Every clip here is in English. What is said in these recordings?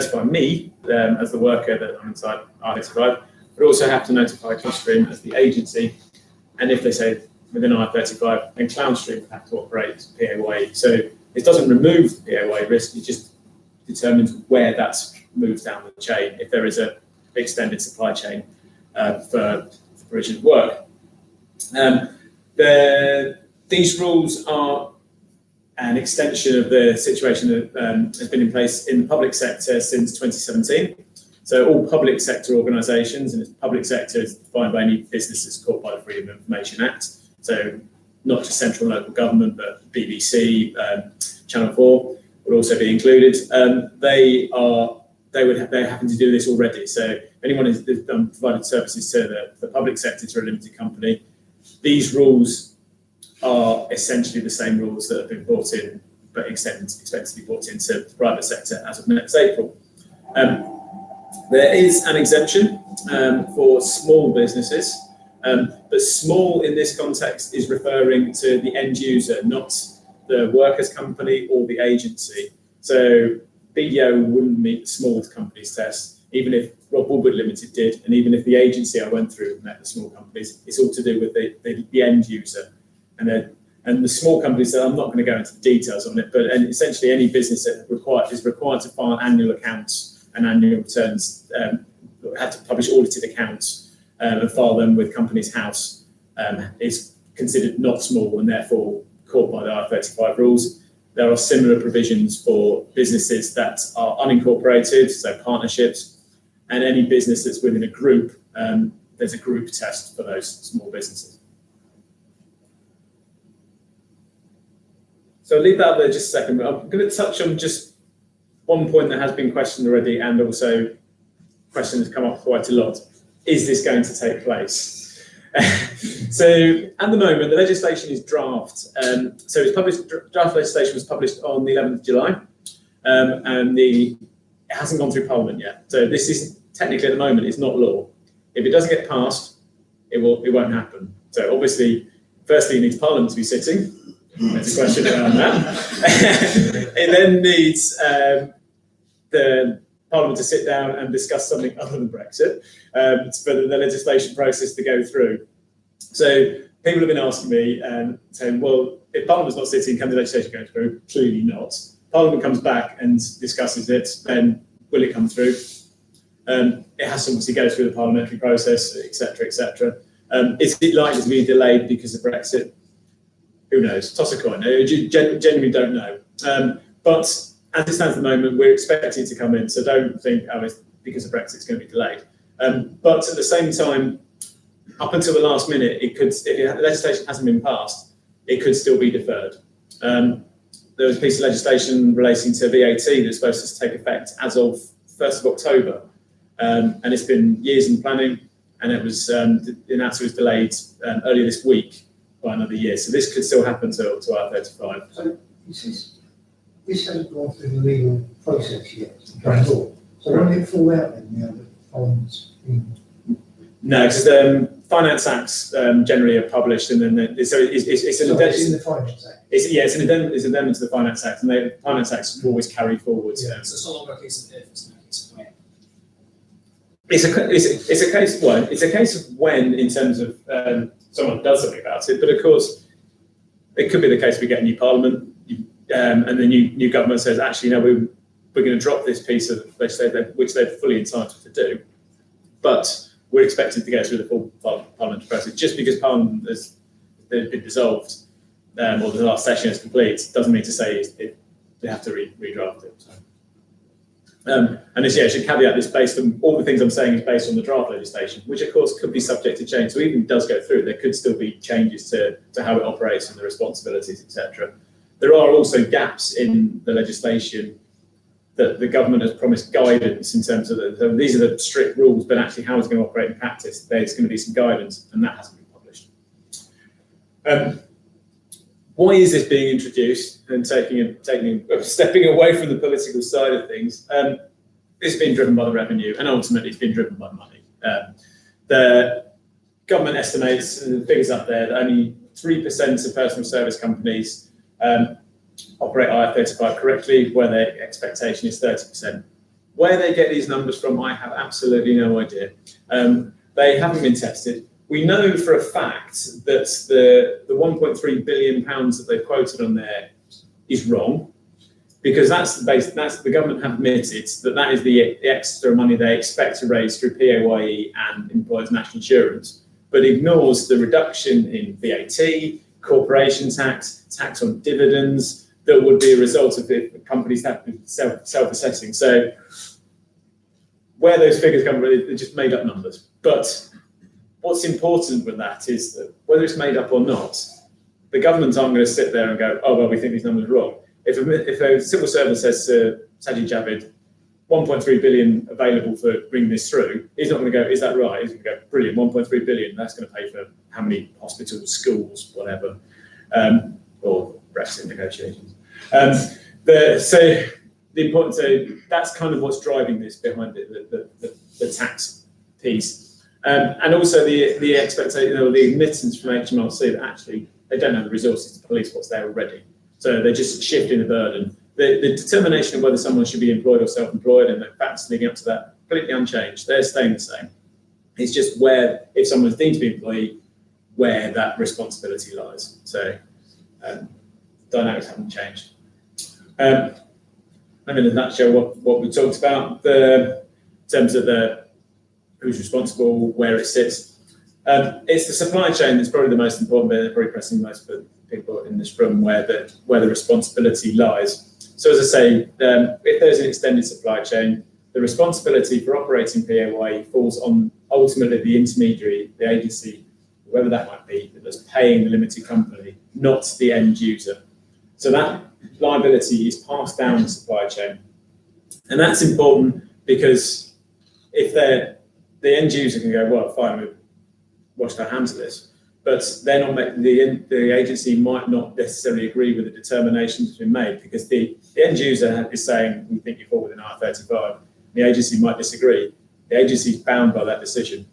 notify me as the worker that I'm inside IR35, but also have to notify Cloudstream as the agency. And if they say within IR35, then Cloudstream have to operate PAYE. So it doesn't remove the PAYE risk, it just determines where that's moved down the chain, if there is a extended supply chain for provision of work. These rules are an extension of the situation that has been in place in the public sector since 2017. So all public sector organisations, and public sector is defined by any businesses caught by the Freedom of Information Act. So not just central and local government, but BBC, Channel 4 would also be included. They're having to do this already. So if anyone has provided services to the public sector to a limited company, these rules are essentially the same rules that have been brought in, but expect to be brought into the private sector as of next April. There is an exemption for small businesses, but small in this context is referring to the end user, not the workers' company or the agency. So BDO wouldn't meet the small companies test, even if Rob Woodward Limited did, and even if the agency I went through met the small companies. It's all to do with the end user. And the small companies, I'm not going to go into the details on it, but essentially any business that is required to file annual accounts and annual returns, have to publish audited accounts and file them with Companies House, is considered not small and therefore caught by the IR35 rules. There are similar provisions for businesses that are unincorporated, so partnerships, and any business that's within a group, there's a group test for those small businesses. So I'll leave that there just a second, but I'm going to touch on just one point that has been questioned already, and also questions come up quite a lot. Is this going to take place? So at the moment, the legislation is draft. So it's published, draft legislation was published on the 11th of July, and it hasn't gone through Parliament yet. So this is technically at the moment, it's not law. If it doesn't get passed, it won't happen. So obviously, firstly, it needs Parliament to be sitting. There's a question around that. It then needs the Parliament to sit down and discuss something other than Brexit for the legislation process to go through. So people have been asking me, saying, well, if Parliament's not sitting, can the legislation go through? Clearly not. Parliament comes back and discusses it, then will it come through? It has to obviously go through the parliamentary process, etc., etc. Is it likely to be delayed because of Brexit? Who knows? Toss a coin. I genuinely don't know. But as it stands at the moment, we're expecting it to come in, so don't think, oh, it's because of Brexit, it's going to be delayed. But at the same time, up until the last minute, it could, if the legislation hasn't been passed, it could still be deferred. There was a piece of legislation relating to VAT that's supposed to take effect as of 1st of October, and it's been years in planning, and it was the announcement was delayed earlier this week by another year. So this could still happen to IR35. So this hasn't gone through the legal process yet. Right. So when did it fall out then? Now that Parliament's been... No, because the Finance Acts generally are published, and then it's an addendum. It's in the Finance Act. It's an addendum to the Finance Act, and the Finance Acts always carry forward. Yeah. So it's no longer a case of if, it's not a case of when. It's a case of when, in terms of someone does something about it. But of course, it could be the case we get a new Parliament, and the new government says, actually, no, we're going to drop this piece of legislation, which they're fully entitled to do. But we're expected to go through the full parliamentary process. Just because Parliament has been dissolved, or the last session is complete, doesn't mean to say they have to redraft it. So. And this, I should caveat this based on all the things I'm saying is based on the draft legislation, which of course could be subject to change. So even if it does go through, there could still be changes to how it operates and the responsibilities, etc. There are also gaps in the legislation that the government has promised guidance in terms of these are the strict rules, but actually how it's going to operate in practice. There's going to be some guidance, and that hasn't been published. Why is this being introduced and stepping away from the political side of things? It's been driven by the revenue, and ultimately it's been driven by money. The government estimates, and the figures up there, that only 3% of personal service companies operate IR35 correctly, where their expectation is 30%. Where they get these numbers from, I have absolutely no idea. They haven't been tested. We know for a fact that the 1.3 billion pounds that they quoted on there is wrong, because that's the government have admitted that is the extra money they expect to raise through PAYE and employers' national insurance, but ignores the reduction in VAT, corporation tax, tax on dividends that would be a result of the companies having self-assessing. So where those figures come from, they're just made up numbers. But what's important with that is that whether it's made up or not, the government aren't going to sit there and go, oh, well, we think these numbers are wrong. If a civil servant says to Sajid Javid, 1.3 billion available for bringing this through, he's not going to go, is that right? He's going to go, brilliant, 1.3 billion, that's going to pay for how many hospitals, schools, whatever, or Brexit negotiations. That's kind of what's driving this behind it, the tax piece. And also the expectation, or the admittance from HMRC that actually they don't have the resources to police what's there already. So they're just shifting the burden. The determination of whether someone should be employed or self-employed and the facts leading up to that, completely unchanged. They're staying the same. It's just where, if someone's deemed to be employed, where that responsibility lies. So dynamics haven't changed. And in a nutshell, what we talked about, in terms of who's responsible, where it sits. It's the supply chain that's probably the most important bit, probably pressing most for people in this room, where the responsibility lies. So as I say, if there's an extended supply chain, the responsibility for operating PAYE falls on ultimately the intermediary, the agency, whoever that might be, that's paying the limited company, not the end user. So that liability is passed down the supply chain. And that's important because if the end user can go, well, fine, we've washed our hands of this, but they're not the agency might not necessarily agree with the determination that's been made, because the end user is saying, we think you fall within IR35. The agency might disagree. The agency is bound by that decision.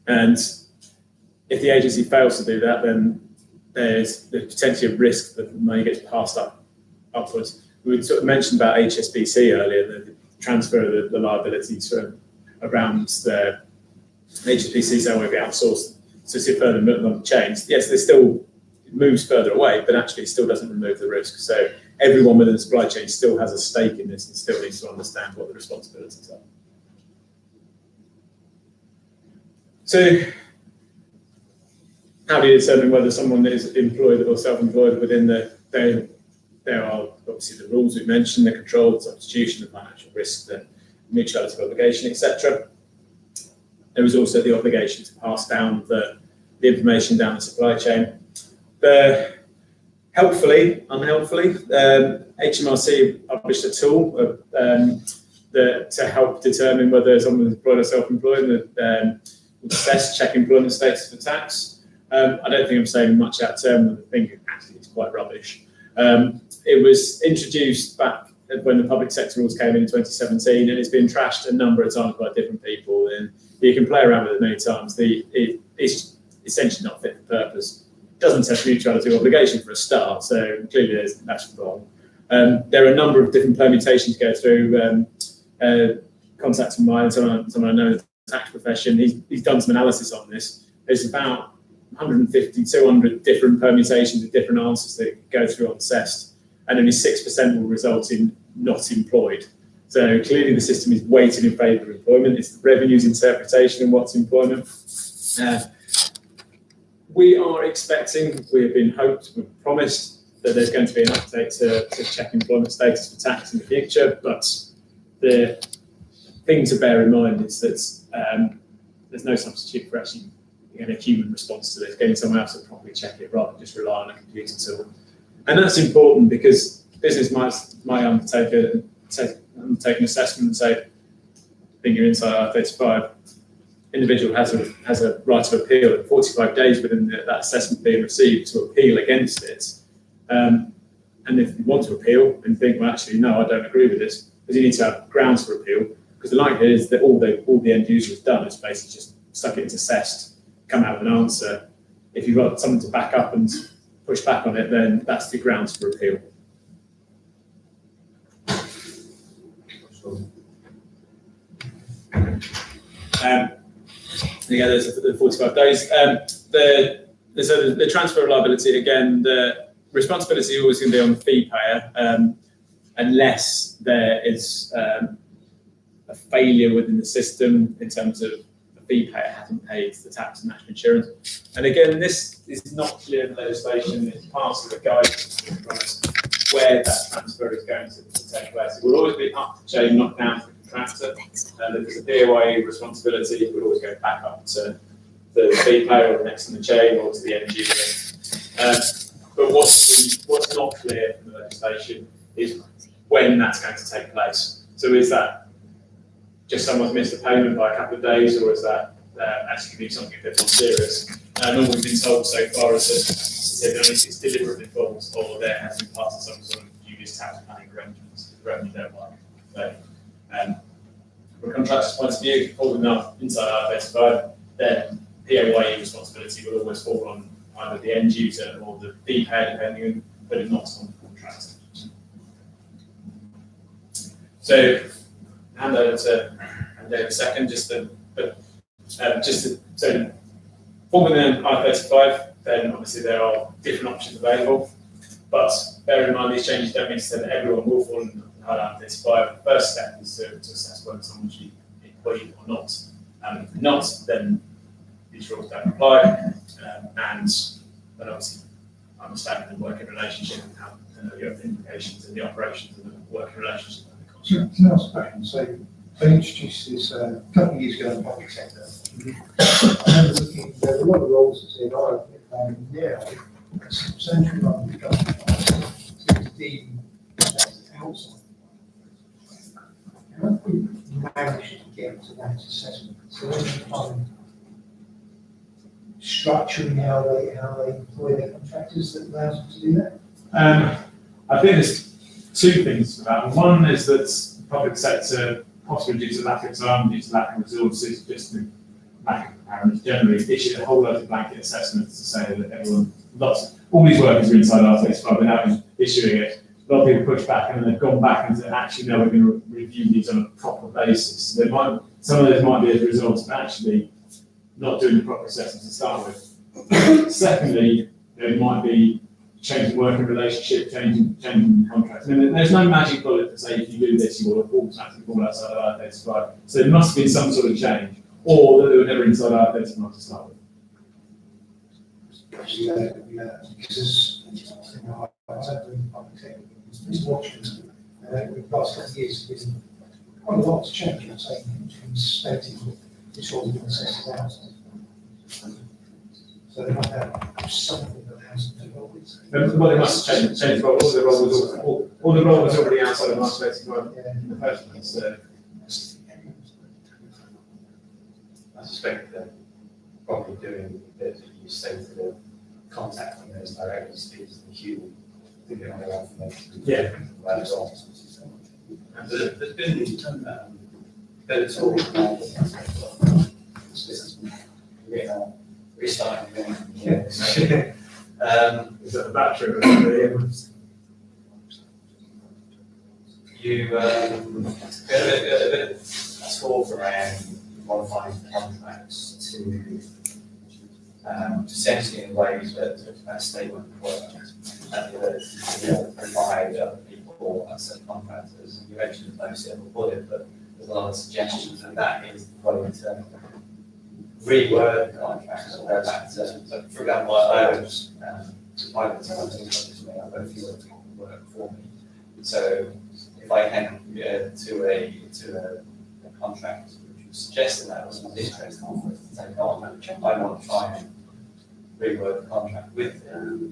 And if the agency fails to do that, then there's potentially a risk that money gets passed upwards. We sort of mentioned about HSBC earlier, the transfer of the liabilities from around the HSBC saying we'll be outsourced. So see further movement on the chains. Yes, it moves further away, but actually it still doesn't remove the risk. So everyone within the supply chain still has a stake in this and still needs to understand what the responsibilities are. So how do you determine whether someone is employed or self-employed within there are obviously the rules we mentioned, the control, the substitution, the financial risk, the mutuality of obligation, etc. There is also the obligation to pass down the information down the supply chain. Helpfully, unhelpfully, HMRC published a tool to help determine whether someone is employed or self-employed, and check employment status for tax. I don't think I'm saying much out of term. I think actually it's quite rubbish. It was introduced back when the public sector rules came in 2017, and it's been trashed a number of times by different people. And you can play around with it many times. It's essentially not fit for purpose. It doesn't test mutuality obligation for a start, so clearly that's wrong. There are a number of different permutations to go through. Contacting mine, someone I know in the tax profession, he's done some analysis on this. There's about 150, 200 different permutations of different answers that go through on CEST, and only 6% will result in not employed. So clearly the system is weighted in favour of employment. It's the revenues interpretation of what's employment. We are expecting, we have been hoped, we've promised that there's going to be an update to check employment status for tax in the future, but the thing to bear in mind is that there's no substitute for actually getting a human response to this, getting someone else to properly check it rather than just rely on a computer tool. And that's important because business might undertake an assessment and say, I think you're inside R35. Individual has a right to appeal at 45 days within that assessment being received to appeal against it. And if you want to appeal and think, well, actually, no, I don't agree with this, because you need to have grounds for appeal, because the likelihood is that all the end user has done is basically just stuck it into CEST, come out with an answer. If you've got something to back up and push back on it, then that's the grounds for appeal. Yeah, there's the 45 days. The transfer of liability, again, the responsibility is always going to be on the fee payer, unless there is a failure within the system in terms of the fee payer hasn't paid the tax and national insurance. And again, this is not clear in legislation. It's part of the guidance where that transfer is going to take place. It will always be up the chain, not down to the contractor. Because the PAYE responsibility will always go back up to the fee payer or next in the chain or to the end user. But what's not clear from the legislation is when that's going to take place. So is that just someone's missed a payment by a couple of days, or is that actually be something a bit more serious? And all we've been told so far is that it's deliberately false, or there has been part of some sort of dubious tax planning arrangements that revenue don't like. So, from a contractor's point of view, falling up inside IR35, then PAYE responsibility will always fall on either the end user or the fee payer, depending on, but it's not on the contractor. So, hand over to David a second, so falling in IR35, then obviously there are different options available, but bear in mind these changes don't mean to say that everyone will fall in IR35. The first step is to assess whether someone should be employed or not. If not, then these rules don't apply, and then obviously understanding the working relationship and how the implications and the operations of the working relationship. Can I ask a question? So they introduced this a couple of years ago in the public sector. I remember looking, there were a lot of roles that said, now a substantial number of the government seems to be outside. How do we manage to get to that assessment? So when you find structuring how they employ their contractors that allows them to do that? I think there's two things for that. One is that the public sector, possibly due to lack of time, due to lack of resources, just the lack of preparedness generally, issued a whole lot of blanket assessments to say that everyone, all these workers are inside IR35 without issuing it. A lot of people push back and they've gone back and said, actually, no, we're going to review these on a proper basis. So some of those might be as a result of actually not doing the proper assessment to start with. Secondly, it might be changing working relationship, changing contracts. I mean, there's no magic bullet to say if you do this, you will automatically fall outside of IR35. So there must have been some sort of change, or that they were never inside IR35 to start with. Because I was over in the public sector, just watching the last couple of years, there's been quite a lot to change. I'm saying from perspective that this all been assessed out. So they might have something that hasn't been always. Well, they must change the role. All the role was already outside of IR35 in the first place. So. I suspect they're probably doing a bit that you say to the contacting those directly speaks to the human thinking on their information. Yeah. There's been better talk about restarting again. Is that the battery? You get a bit of talk around modifying contracts to essentially in ways that statement of work and the ability to provide other people as subcontractors. You mentioned no silver bullet, but there's a lot of suggestions, and that is the way to reword the contracts or go back to, so for example, I was private contractors may have both your work for me. So if I came to a contract which was suggesting that was an interest conflict to take on, I want to try and reword the contract with the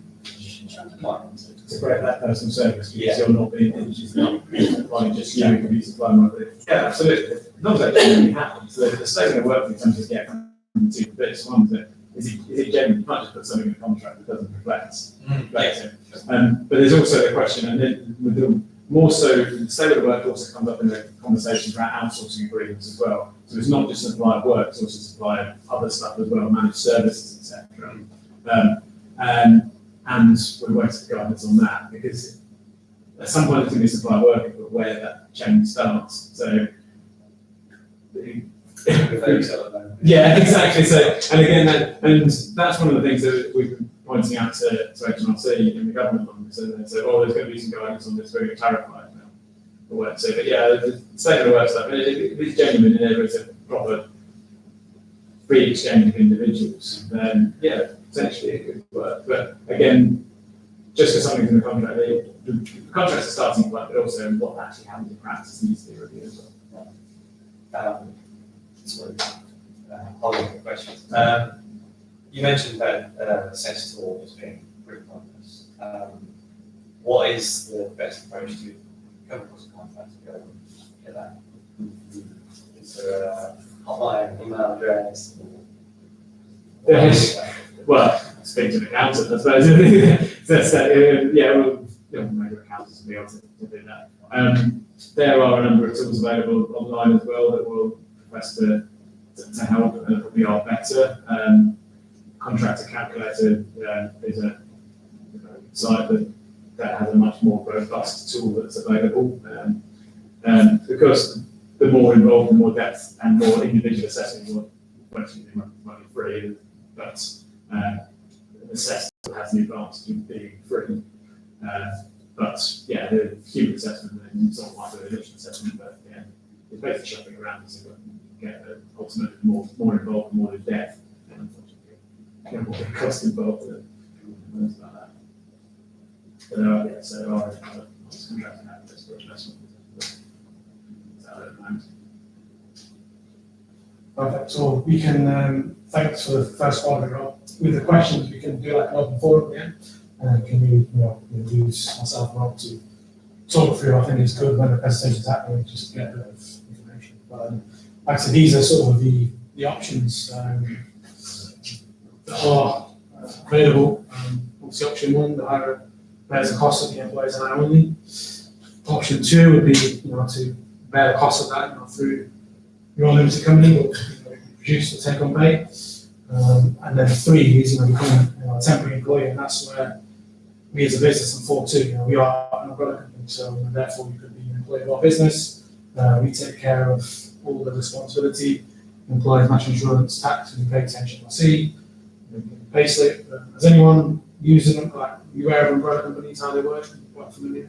client. To create that personal service, because you're not being supplying just you, you can be supplying work. Yeah, absolutely. Not that generally happens. The statement of work in terms of two bits. One is it genuine? You can't just put something in a contract that doesn't reflect it. But there's also the question, and then with the more so, the statement of work also comes up in the conversations around outsourcing agreements as well. So it's not just supply of work; it's also supply of other stuff as well, managed services, etc. And we're waiting for guidance on that because at some point it's going to be supply worker, but where that chain starts. So. Yeah, exactly. So, and again, that's one of the things that we've been pointing out to HMRC in the government on this. And so, oh, there's going to be some guidance on this, we're going to clarify it now. The work. So, but yeah, the statement of work stuff, if it's genuine and there is a proper free exchange of individuals, then yeah, potentially it could work. But again, just because something's in the contract, the contract's a starting point, but also what actually happens in practice needs to be reviewed as well. Following questions. You mentioned that sensible as being pretty pointless. What is the best approach to come across a contract to go and get that? Is there a hotline, email address? Well, speak to an accountant, I suppose. Yeah, well, maybe accountants will be able to do that. There are a number of tools available online as well that will request to help and probably are better. Contractor Calculator is a site that has a much more robust tool that's available. Because the more involved, the more depth and more individual assessment, the more questions might be free, but an assessment has the advantage of being free. But yeah, the human assessment and sort of like the initial assessment, but yeah, it's basically shopping around to see what you get ultimately more involved, more in depth, and unfortunately, get more cost involved and things like that. But there are, yeah, so there are other contracting outfits for assessment. Perfect. So we can, thanks for the first one, Rob. With the questions, we can do like an open forum again. Can you use myself and Rob to talk through? I think it's good when the presentation's happening, just to get a bit of information. But like I said, these are sort of the options that are available. Obviously, option one, the higher bears the cost of the employees and I only. Option two would be, to bear the cost of that, through your own limited company, or reduce the take-home pay. And then three is, becoming a temporary employee, and that's where we as a business and FORE too, we are an umbrella company, so therefore we could be an employee of our business. We take care of all the responsibility, employees' national insurance, tax, and we pay attention to HMRC, pay slip. Has anyone using them, like, you aware of umbrella companies, how they work? Quite familiar.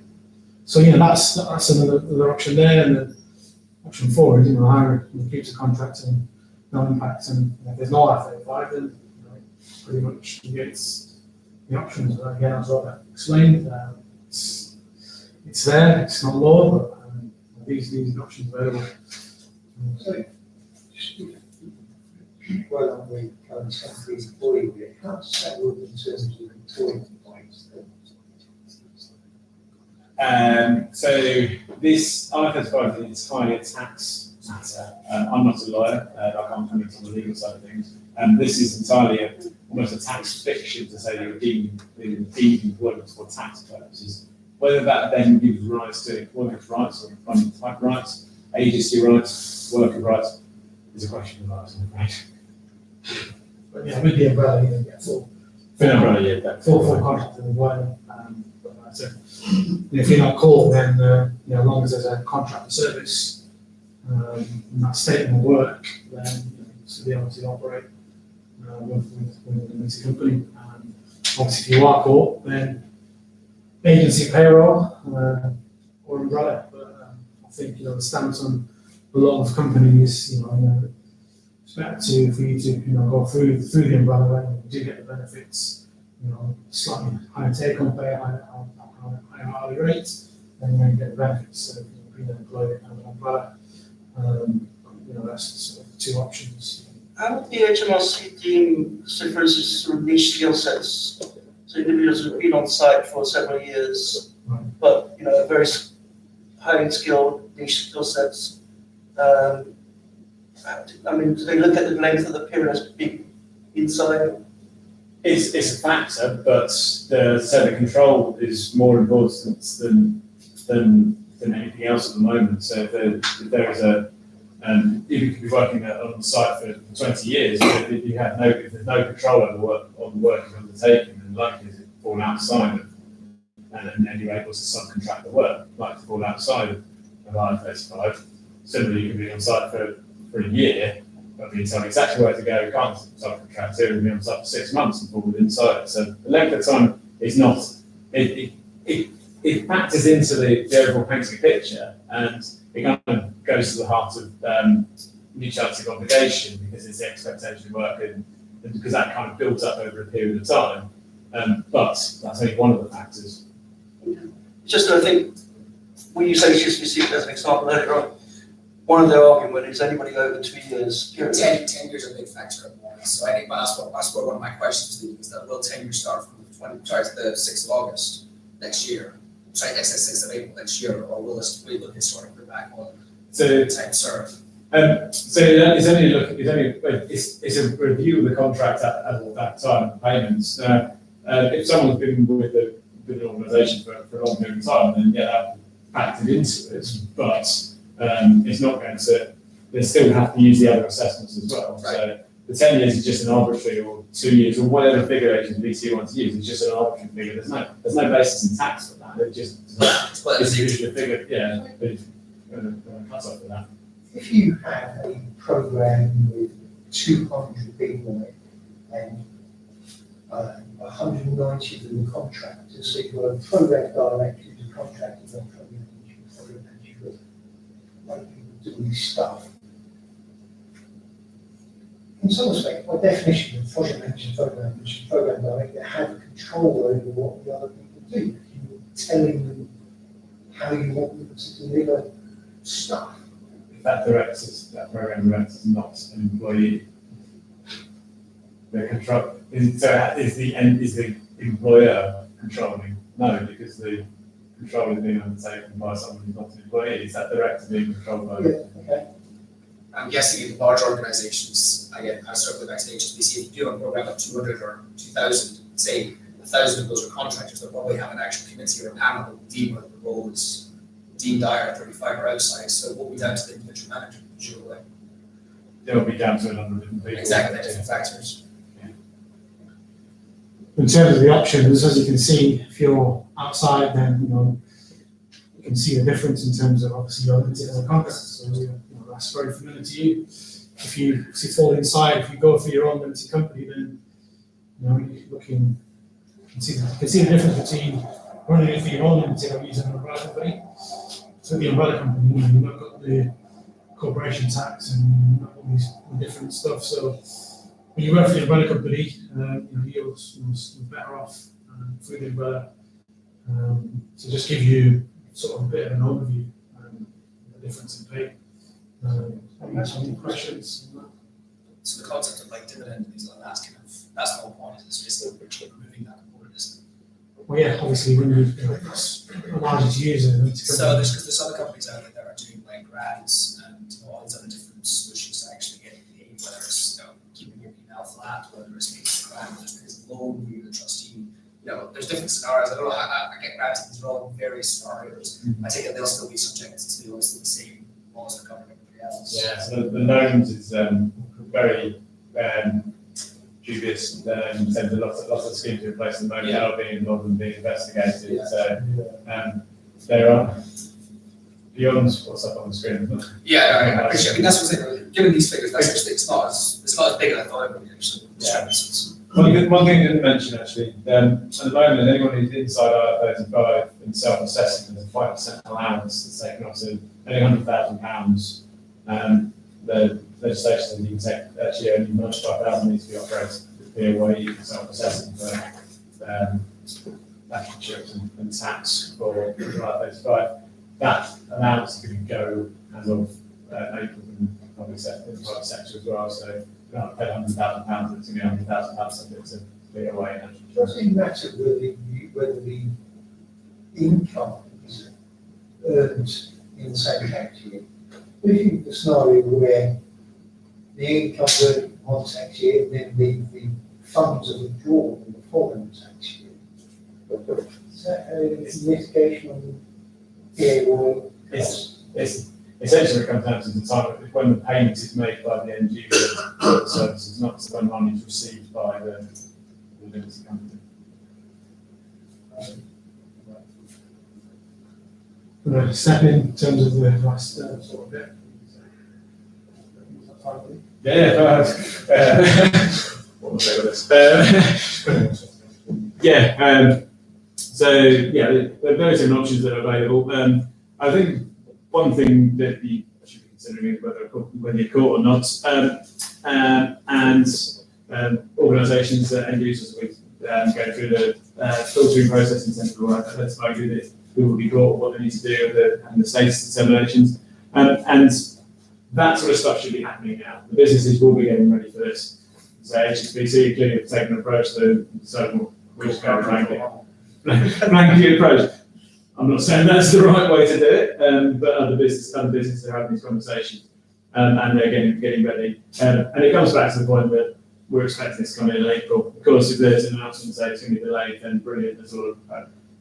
So that's another option there, and then option four is hire keeps the contract and no impact, and if there's no IR35, then pretty much negates the options. But again, as I explained, it's there, it's not law, but these are the options available. So, well, on the current temporary employee, how does that work in terms of employee compliance? So this IR35 is entirely a tax matter. I'm not a lawyer, I can't comment on the legal side of things. This is entirely almost a tax fiction to say that you're deemed employment for tax purposes. Whether that then gives rise to employment rights or employment type rights, agency rights, worker rights, is a question of ours, I'm afraid. But yeah, with the umbrella, you get full contract and employment. So if you're not called, then as long as there's a contract for service, and that statement of work, then to be able to operate with a limited company. Obviously, if you are caught, then agency payroll or umbrella. But I think the stance on a lot of companies, it's better for you to go through the umbrella way. You do get the benefits, slightly higher take-home pay, higher hourly rates, then you get the benefits. So being an employee and an umbrella, that's sort of two options. How would the HMRC deem, say for instance, sort of niche skill sets? So individuals who've been on site for several years, Right. but very highly skilled niche skill sets. Do they look at the length of the period as being inside? It's a factor, but the control is more important than anything else at the moment. So if there is if you could be working on site for 20 years, if there's no control over the work you're undertaking, then likely to fall outside of and then you're able to subcontract the work, like to fall outside of IR35. Similarly, you can be on site for a year, but being told exactly where to go, you can't subcontract it, and be on site for 6 months and fall within site. So the length of time is not, it factors into the overall painting picture, and it kind of goes to the heart of mutuality of obligation, because it's the expectation of work, and because that kind of builds up over a period of time. But that's only one of the factors. Just that I think, when you say CCC as an example earlier on, one of their argument is anybody over 2 years period. 10 years are a big factor at the moment. So I think that's what one of my questions is that will 10 years start from the 6th of August next year? Sorry, next 6th of April next year, or will this we look historically back on time served? So it's a review of the contract at that time of payments. If someone's been with an organisation for a long period of time, then yeah, that factored into it. But it's not going to. They still have to use the other assessments as well. Right. So the 10 years is just an arbitrary, or 2 years, or whatever figure HSBC wants to use. It's just an arbitrary figure. There's no basis in tax for that. It just it's usually a figure. Yeah, it's cut off for that. If you have a program with 200 people in it and 190 of them contractors, so you've got a program director who's a contractor, not program manager, like people doing stuff. In some respects, by definition, the project manager, program director have control over what the other people do. You're telling them how you want them to deliver stuff. That program director is not an employee. The control is the employer controlling? No, because the control is being undertaken by someone who's not an employee. Is that director being controlled by? Yeah, okay. I'm guessing in large organisations, again, I circle back to HSBC, if you do a program of 200 or 2,000, say 1,000 of those are contractors, they'll probably have an actual committee or a panel that will deem whether the role is deemed IR35 or outside, so it won't be down to the individual manager, presumably. It'll be down to a number of different people. Exactly, they're different factors. In terms of the options, as you can see, if you're outside, then you can see the difference in terms of obviously your limited as a contractor. So that's very familiar to you. If you fall inside, if you go for your own limited company, then you're looking. You can see the difference between running it for your own limited or using an umbrella company. So the umbrella company, you've not got the corporation tax and you've not all these different stuff. So when you work for the umbrella company, you're better off through the umbrella. To just give you sort of a bit of an overview of the difference in pay. Any questions on that? So the concept of like dividend and things like that's the whole point. It's just removing that component, isn't it? Well, yeah, obviously when it's a large user. So there's other companies out there that are doing like grants and all these other different solutions to actually get paid, whether it's keeping your P&L flat, whether it's making a grant, whether it's a loan for the trustee. There's different scenarios. I don't know how I get granted these are all various scenarios. I take it they'll still be subject to obviously the same laws that cover everybody else. Yeah, so the loans is very dubious. There's lots of schemes in place at the moment that are being involved and being investigated. Yeah. So there are beyond what's up on the screen, isn't it? Yeah, I appreciate it. That's what I'm saying. Given these figures, that's actually it's not as big as I thought it would be. One thing I didn't mention actually, at the moment, anyone who's inside IR35 and self-assessing has a 5% allowance that's taken off to only £100,000. The legislation that you can take actually only £95,000 needs to be operated with PAYE self-assessing for national insurance and tax for IR35. That allowance can go as of April in the public sector as well. So not pay £100,000, it's going to be £100,000 subject to PAYE. Does it matter whether the income is earned in the same tax year? If you have the scenario where the income earned in one tax year and then the funds are withdrawn in the following tax year, is that a mitigation on PAYE? It's essentially it comes down to the time when the payment is made by the end user for the services, not when money is received by the limited company. going to step in terms of the last sort of bit. Yeah, go ahead. What was I saying with this? So yeah, there are various different options that are available. I think one thing that you should be considering is whether you're caught or not, and organisations, end users, we go through the filtering process in terms of identifying who will be caught, what they need to do, and the status determinations, and that sort of stuff should be happening now. The businesses will be getting ready for this. So HSBC clearly have taken an approach to we're just going to blanket approach. I'm not saying that's the right way to do it, but other businesses are having these conversations, and they're getting ready. And it comes back to the point that we're expecting this to come in April. Of course, if there's an announcement saying it's going to be delayed, then brilliant. There's sort of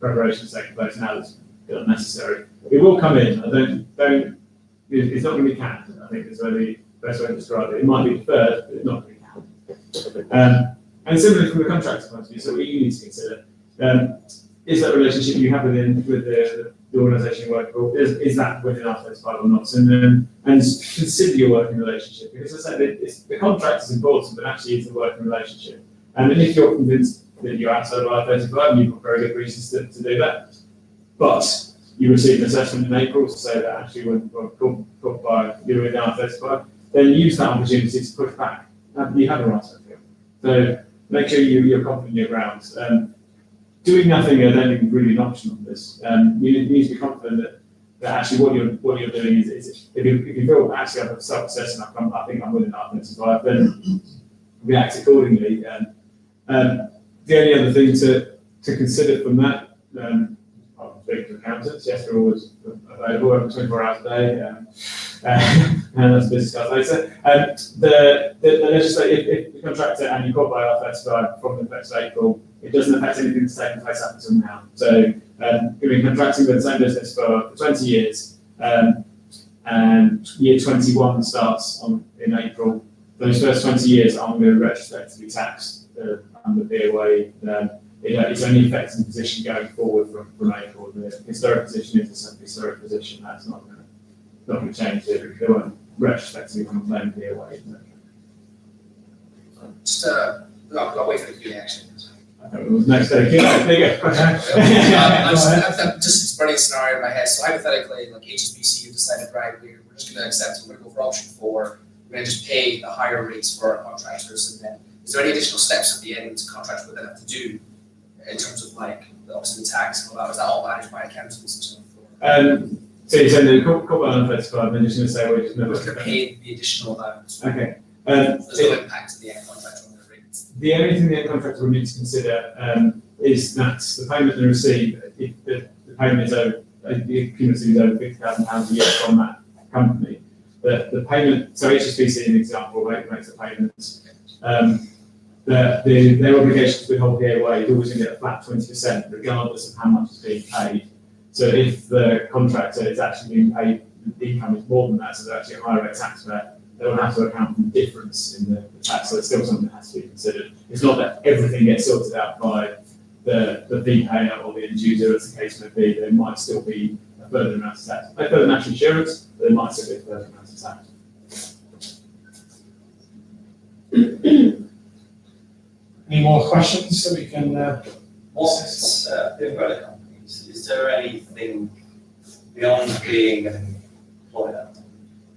preparations taking place now that's unnecessary. It will come in. It's not going to be canned. I think is the best way to describe it. It might be deferred, but it's not going to be canned. And similarly from the contractor point of view, so what you need to consider is that relationship you have with the organisation you work for, is that within IR35 or not? And consider your working relationship, because as I said, the contract is important, but actually it's the working relationship. And if you're convinced that you're outside of IR35, and you've got very good reasons to do that, but you receive an assessment in April to say that actually we're caught by you within IR35, then use that opportunity to push back. You have a right to appeal. So make sure you're confident in your grounds. Doing nothing, I don't think is really an option on this. You need to be confident that actually what you're doing is if you feel actually I've self-assessed and I think I'm within IR35, then react accordingly. The only other thing to consider from that, I'll speak to accountants. Yes, they're always available over 24 hours a day, and that's a business card later. The legislature, if the contractor and you caught by IR35 from the 1st of April, it doesn't affect anything that's taken place up until now. So we've been contracting with the same business for 20 years, and year 21 starts in April. Those first 20 years are going to be retrospectively taxed under POA. It's only affecting the position going forward from April. The historic position is the historic position. That's not going to change. They won't retrospectively complain POA. Just I'll wait for the Q&A actually. Next day, there you go. I'm just running a scenario in my head. So hypothetically, like HSBC, you decided, right, we're just going to accept, we're going to go for option 4. We're going to just pay the higher rates for our contractors, and then is there any additional steps at the end to contract with them have to do in terms of like obviously the tax and all that? Is that all managed by accountants and so forth? So you're saying the corporate IR35, then you're just going to say we're just We're going to pay the additional amount. Okay. There's no impact to the end contractor on their rates. The only thing the end contractor will need to consider is that the payment they receive, if the payment is over, the cumulative is over £50,000 a year from that company, the payment, so HSBC, an example, makes the payments. Their obligation to withhold POA is always going to get a flat 20%, regardless of how much is being paid. So if the contractor is actually being paid, the income is more than that, so they're actually a higher rate taxpayer, they will have to account for the difference in the tax. So it's still something that has to be considered. It's not that everything gets sorted out by the fee payer or the end user, as the case may be. There might still be a further amount of tax. They further national insurance, but there might still be a further amount of tax. Any more questions so we can? What's the umbrella companies? Is there anything beyond being an employer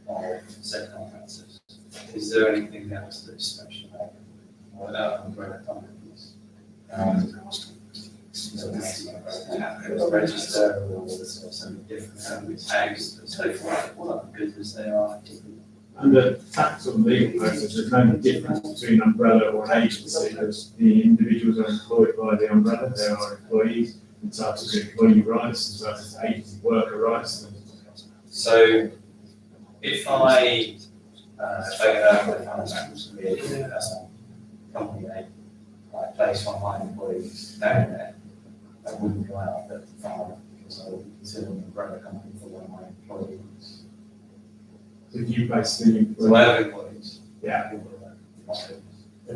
of said contractors? Is there anything else that's special about umbrella companies? Register or some different tags that say what goodness they are. And the tax or legal process, there's no difference between umbrella or an agency, because the individuals are employed by the umbrella, they are employees, entitled to employee rights, entitled to agency worker rights. So if I take over the contract with a company name, I place one of my employees down there, I wouldn't go out at the farm because I would consider an umbrella company for one of my employees. So if you basically, So I have employees. yeah, If you're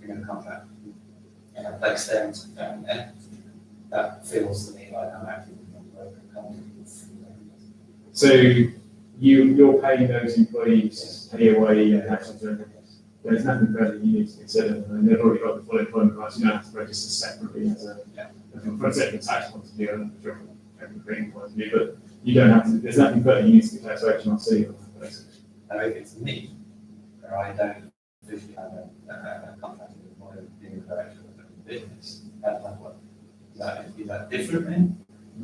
going to contract and I place them down there, that feels to me like I'm acting with an umbrella So you're paying those employees PAYE and national insurance. There's nothing further you need to consider. I mean, they've already got the full employment rights. You don't have to register separately as from a separate tax point of view and from a green point of view. But you don't have to. There's nothing further you need to declare to HMRC on that basis. Now, if it's me, where I don't visually have a contract with my being a director of the business, that's not what. Is that different then?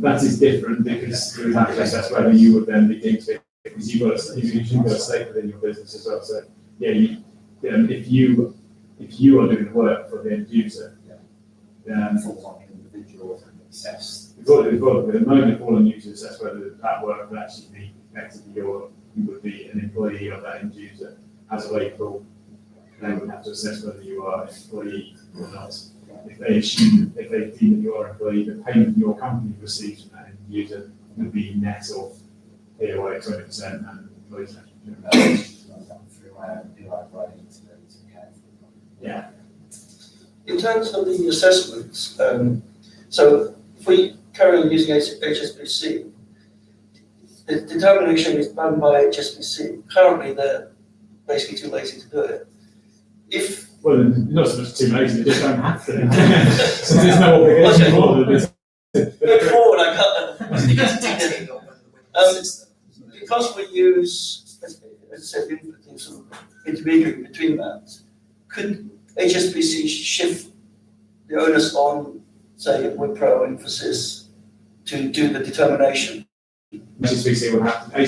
That is different because you have to assess whether you would then be deemed to, because you've got a stake within your business as well. So if you are doing the work for the end user, Falls on the individual to assess. at the moment, all on you to assess whether that work would actually be effectively you would be an employee of that end user as a April. They would have to assess whether you are an employee or not. If they deem that you are an employee, the payment your company receives from that end user would be net of PAYE 20% and employees. Yeah. In terms of the assessments, so if we carry on using HSBC, the determination is done by HSBC. Currently, they're basically too lazy to do it. Well, not so much too lazy, they just don't have to. So there's no obligation for them. Going forward, I can't. Because we use, as I said, sort of intermediary between that, could HSBC shift the onus on, say, Wipro Emphasis to do the determination? HSBC will have to.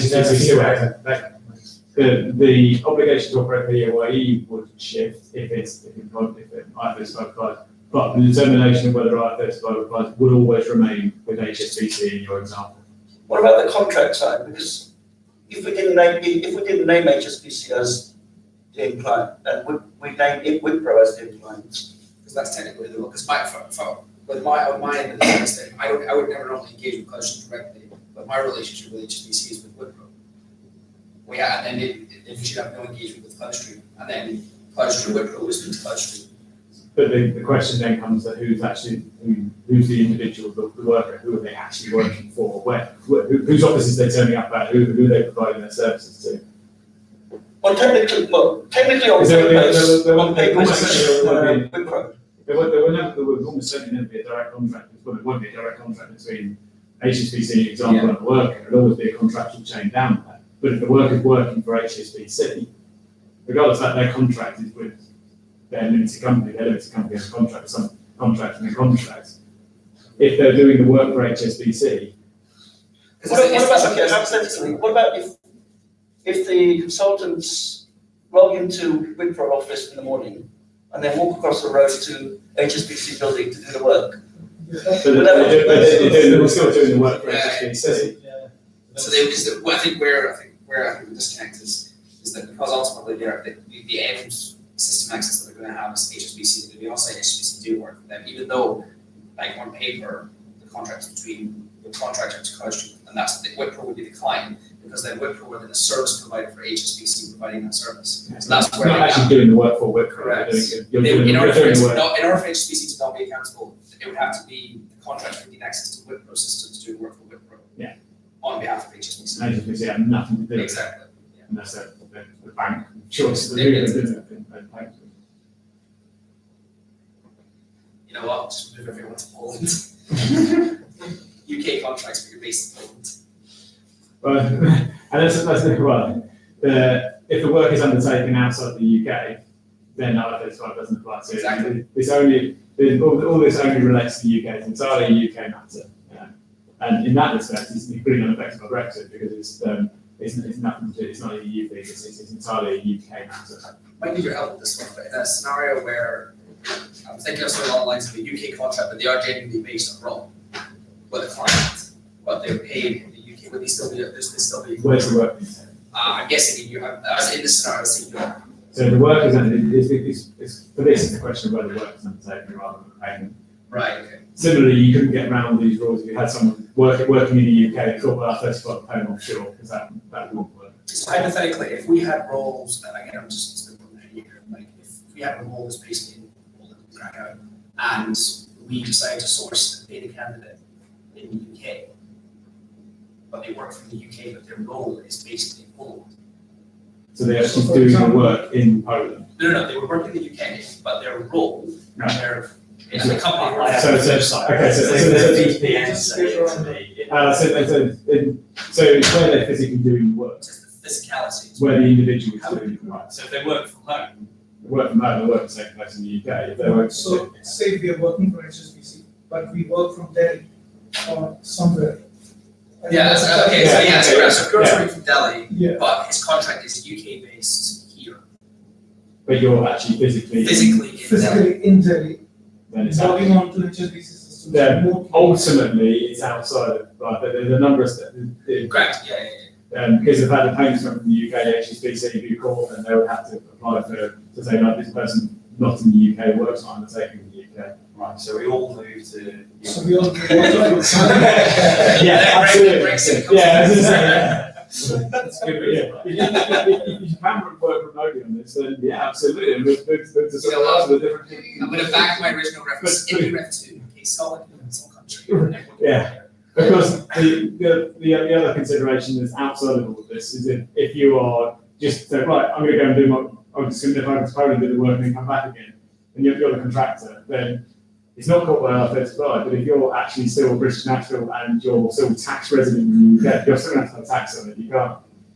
The obligation to operate PAYE would shift if IR35 applies, but the determination of whether IR35 applies would always remain with HSBC in your example. What about the contract side? Because if we didn't name HSBC as the end client, and we named it Wipro as the end client, Because that's technically the law, because on my end of the business, I would never normally engage with Cloudstream directly, but my relationship with HSBC is with Wipro. And then we should have no engagement with Cloudstream, and then Cloudstream Wipro is with Cloudstream. But the question then comes to who's the individual, the worker, who are they actually working for, whose offices they're turning up at, who are they providing their services to? Well, technically on paper, Wipro. There would almost certainly never be a direct contract. Well, there would be a direct contract between HSBC, example, and the worker. There would always be a contractual chain down there. But if the worker is working for HSBC, regardless of that, their contract is with their limited company has a contract, some contract and a contract. If they're doing the work for HSBC, What about if the consultants log into Wipro office in the morning and then walk across the road to HSBC building to do the work? they're still doing the work for HSBC. So I think where the disconnect is that because ultimately the end system access that they're going to have is HSBC, they're going to be outside HSBC do work for them, even though, like on paper, the contract is between the contractor to Cloudstream, and that's the Wipro would be the client, because then Wipro would be the service provider for HSBC providing that service. So that's where they're not actually doing the work for Wipro. Correct. In order for HSBC to not be accountable, it would have to be the contractor getting access to Wipro systems doing work for Wipro. Yeah. On behalf of HSBC. HSBC have nothing to do with it. Exactly. Yeah. And that's the bank choice to do it. You know what? Just move everyone to Poland. UK contracts, but you're based in Poland. Well, and that's if the work is undertaken outside the UK, then IR35 doesn't apply to it. Exactly. All this only relates to the UK. It's entirely a UK matter. And in that respect, it's pretty unaffected by Brexit because it's nothing to do. It's not a EU thing. It's entirely a UK matter. Might need your help with this one, but in a scenario where I'm thinking of something along the lines of a UK contract, but they are genuinely based on Rome, with a client, what they're paid in the UK, would they still be? Where's the work? I'm guessing you have, as in this scenario, so the work is for this is the question of whether the work is undertaken rather than payment. Right. Okay. Similarly, you couldn't get around all these rules if you had someone working in the UK and thought, well, IR35 payment offshore, because that wouldn't work. So hypothetically, if we had roles that, again, I'm just here, like if we had a role that's based in Krakow, and we decide to source a data candidate in the UK, but they work from the UK, but their role is basically in Poland. So they actually do the work in Poland. No, they would work in the UK, but their role, No. their, in the company. I have So- a so- website. okay, so- So so- the VPN say to me. So it's where they're physically doing work, Just the physicality. it's where the individual is doing the work. So if they work from home, The work from home, the work is taking place in the UK. If they work, So say we are working for HSBC, but we work from Delhi or somewhere. yeah, so, okay, so yeah, so Kurt's yeah. working from Delhi, Yeah. but his contract is UK based here, but you're actually physically, physically in Delhi. Physically in Delhi, then it's logging on to HSBC systems. Yeah, remotely. ultimately it's outside of, like, there's a number of steps. Correct, yeah. Because of that, the payments come from the UK, HSBC do call, and they would have to apply to say, like, this person not in the UK works not undertaken in the UK. Right, so we all move to. So we all. Yeah, absolutely. Brexit comes Yeah, in. that's good, but yeah. If you can work remotely on this, then yeah, absolutely. And move to somewhere else with a different. I'm gonna back my original reference, But- in Ref 2, in case someone in some country. Yeah. Because the other consideration that's outside of all of this is if you are just say, right, I'm going to go and do I'm just going to nip over to Poland, do the work and then come back again, and you're the contractor, then it's not caught by IR35, but if you're actually still a British national and you're still tax resident in the UK, you're still going to have to pay tax on it.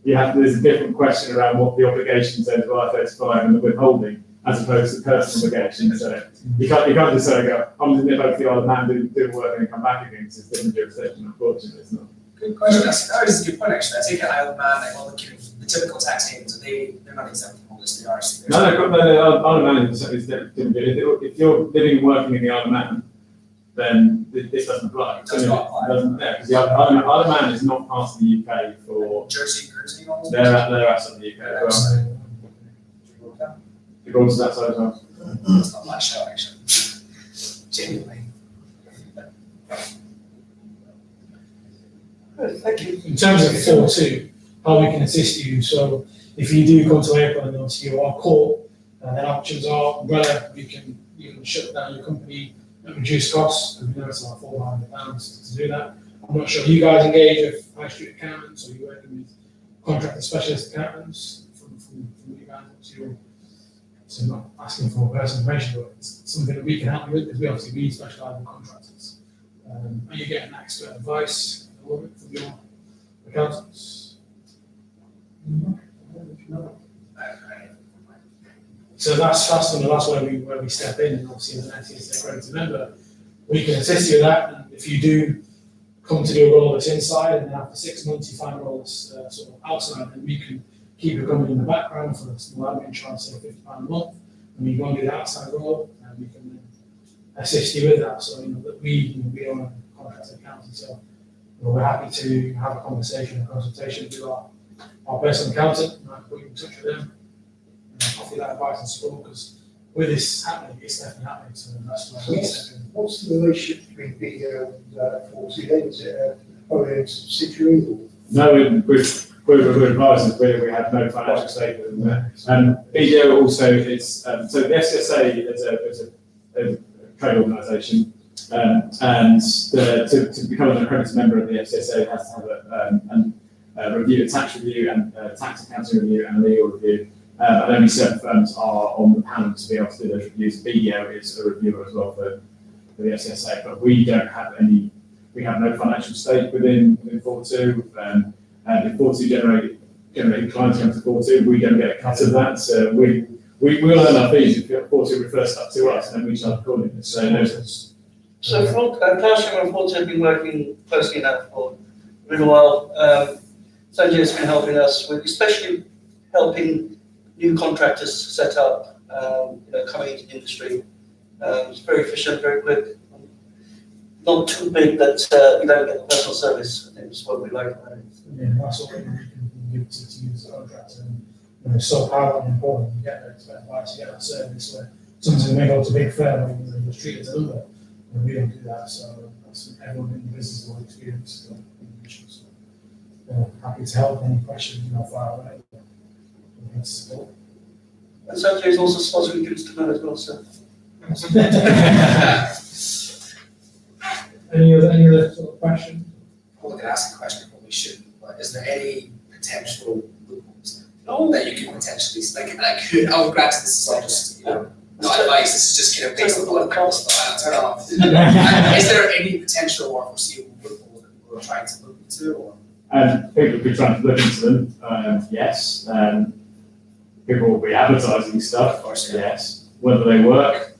There's a different question around what the obligations are of IR35 and the withholding, as opposed to personal obligations. So you can't just say, I'm going to nip over to the Isle of Man, do work and then come back again, because it's different jurisdiction, unfortunately. It's not. Good question, that is a good point actually, I take it Isle of Man, like all the typical tax havens, they're not exempt from all this, they are. So No, Isle of Man is different. If you're living and working in the Isle of Man, then this doesn't apply. It does not apply. Yeah, because the Isle of Man is not part of the UK for, Jersey, Guernsey, and all those? they're outside of the UK as well. Gibraltar's outside as well. It's not much show actually, genuinely. Thank you. In terms of FORE 2, how we can assist you, so if you do come to April and obviously you are caught, then options are umbrella, you can shut down your company and reduce costs, and we know it's like £400 to do that. I'm not sure, you guys engage with high street accountants, or you working with contractor specialist accountants from you guys, so I'm not asking for personal information, but it's something that we can help you with, because we specialise in contractors. Are you getting expert advice from your accountants? So that's where we step in, and obviously as an NTSA accredited member, we can assist you with that, and if you do come to do a role that's inside, and then after 6 months you find a role that's sort of outside, then we can keep you coming in the background for a small admin charge, say £50 a month, and you go and do the outside role, and we can then assist you with that, so that we are a contracted accountant, so we're happy to have a conversation, a consultation with our personal accountant, and I can put you in touch with them, and offer you that advice and support, because with this happening, it's definitely happening, so that's why we step in. What's the relationship between BDO and FORE? Is it a wholly owned subsidiary or? No, we're advisors, we have no financial stake with them. BDO also is, so the FCSA is a trade organisation, and to become an accredited member of the FCSA, it has to have a tax review and tax accounting review and a legal review. And only certain firms are on the panel to be able to do those reviews. BDO is a reviewer as well for the FCSA, but we don't have we have no financial stake within FORE 2. If FORE 2 generate clients come to FORE 2, we don't get a cut of that. So we will earn our fees if FORE 2 refers up to us, and then we charge accordingly. So there's So Cloudstream and FORE have been working closely now for a little while. Sanjay has been helping us with, especially helping new contractors set up, coming into the industry. It's very efficient, very quick. Not too big that you don't get the personal service. I think it's what we like about it. Yeah, that's all we can give to you as a contractor, and it's so powerful and important, you get that advice, you get that service, where someone's going to go to a big firm and you're just treated as a number, and we don't do that, so that's what everyone in the business will experience. So, happy to help, any questions, far away. Support. And Sanjay is also sponsoring groups to know as well, so. Any other sort of questions? I could ask a question, but we shouldn't, but is there any potential loopholes that you could potentially, granted this is all just, not advice, this is just kind of based on what cost, turn off. Is there any potential or foreseeable loophole that people are trying to look into, or? People will be trying to look into them, yes. People will be advertising stuff, Of course, yes. Whether they work,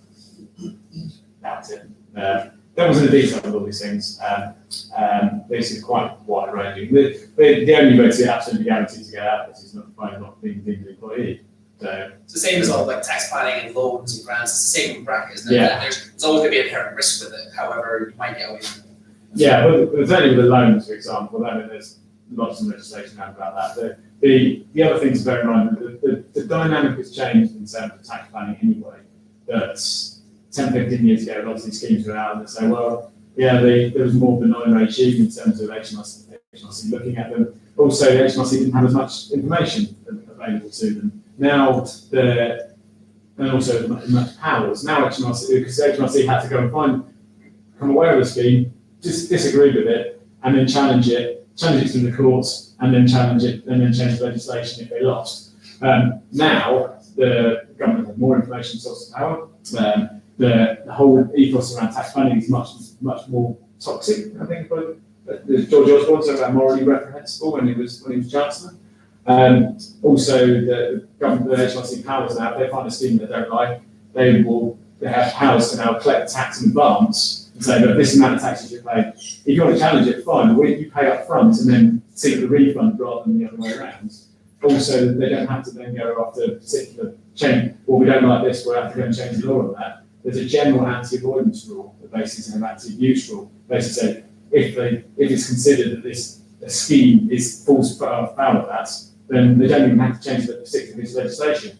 doubt it. That was in the detail of all these things. This is quite wide ranging. The only way to absolutely guarantee to get out of this is not being deemed an employee. So It's the same as all like tax planning and loans and grants, it's the same bracket, isn't it? Yeah. There's always gonna be inherent risk with it, however, you might get away from it. yeah, but certainly with the loans, for example, I mean, there's lots of legislation out about that. The other thing to bear in mind, the dynamic has changed in terms of tax planning anyway. That 10, 15 years ago, lots of these schemes were out and they say, well, yeah, there was more benign regime in terms of HMRC looking at them. Also, the HMRC didn't have as much information available to them. Now, and also as much powers. Now, HMRC, because HMRC had to go and come away with a scheme, just disagree with it, and then challenge it through the courts, and then challenge it, and then change the legislation if they lost. Now, the government has more information source of power. The whole ethos around tax planning is much more toxic, I think. But George Osborne said about morally reprehensible when he was Chancellor. Also, the government, the HMRC powers now, if they find a scheme that they don't like, they have powers to now collect tax in advance and say, look, this amount of tax you should pay. If you want to challenge it, fine, but you pay up front and then seek the refund rather than the other way around. Also, they don't have to then go after a particular change. Well, we don't like this, we'll have to go and change the law on that. There's a general anti-avoidance rule that bases an anti-abuse rule. Basically, say if it's considered that a scheme falls foul of that, then they don't even have to change the particular piece of legislation.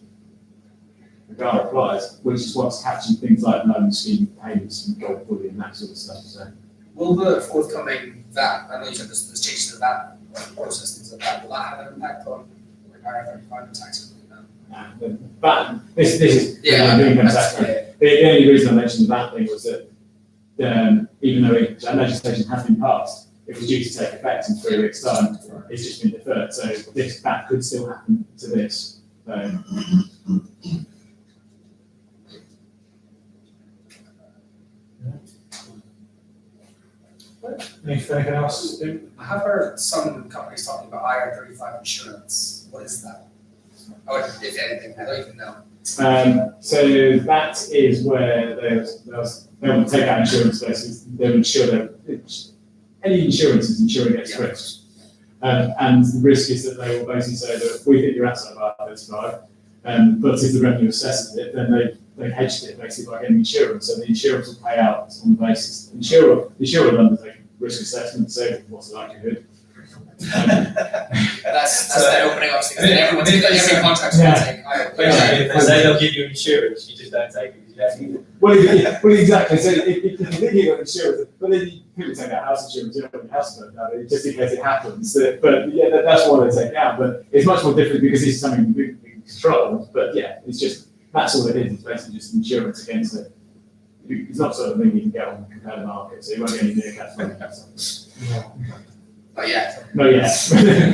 The GAR applies, which is what's catching things like loan scheme payments and gold bullion and that sort of stuff. So, Will the forthcoming VAT, I know you said there's changes to the VAT process, things like that, will that have an impact on IR35 tax? but this is the income tax credit. The only reason I mentioned that thing was that even though that legislation has been passed, it was due to take effect in 3 weeks' time. It's just been deferred, so that could still happen to this. Anything else? I have heard some companies talking about IR35 insurance. What is that? Or if anything, I don't even know. So that is where they will take out insurance basically. They'll insure any insurance is insuring against risks. And the risk is that they will basically say that we think you're outside of IR35, but if the revenue assesses it, then they hedged it basically by getting insurance. So the insurance will pay out on the basis. The insurer will undertake risk assessment to say what's the likelihood. That's the opening up thing. Every contract will take If they say they'll give you insurance, you just don't take it because you don't need it. Well, exactly. So if you think you've got insurance, but then people take out house insurance, you don't have your house burned down, just in case it happens. But yeah, that's why they take out. But it's much more different because it's something we can control. But yeah, it's just, that's all it is. It's basically just insurance against it. It's not sort of thing you can get on the competitive market, so you won't get any near catch from But yeah. No, yes.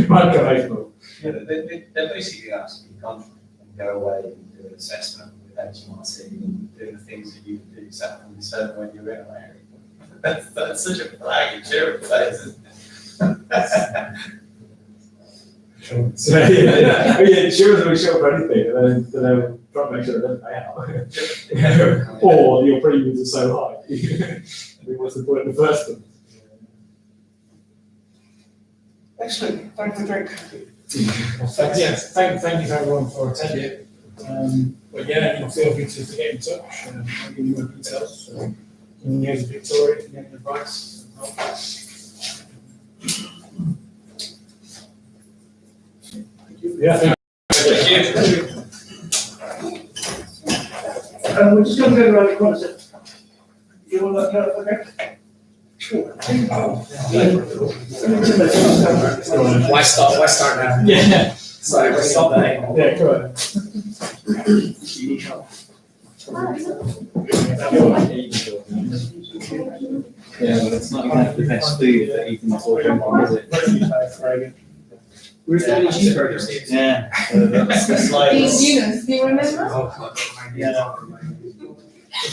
Might go April. Yeah, they're basically asking you to come and go away and do an assessment with HMRC and do the things that you would do exactly the same when you're in an area. That's such a flag insurance place. So yeah, insurers will show for anything, and then they'll try to make sure it doesn't pay out. Or your premiums are so high. I mean, what's the point in the first one? Excellent, thank you, drink. Yes, thank you everyone for attending. But yeah, feel free to get in touch. I'll give you more details. Here's Victoria to get advice. Yeah, thank you. We're just going to go around the corner. Do you want to look at it, okay? Sure. Why start now? Yeah. Sorry, we're stop there. Yeah, go ahead. You need help. Yeah, well, it's not exactly the best food that you can talk about, is it? Where's the cheeseburgers? Yeah, so that's the Do slides. you remember? Yeah.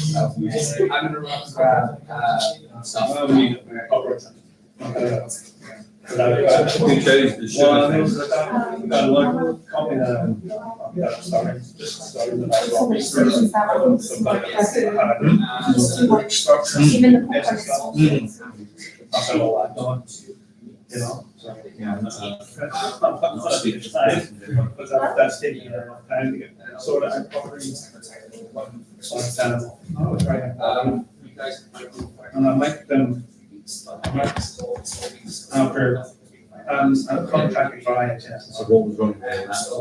I'm gonna grab, stuff. Who chose the sugar thing? Even the You know, so. Yeah, But that's taking enough time to get sorted out properly. So it's, oh, it's right. You guys. And I like them, after, a contract with IHS. So what was wrong with that?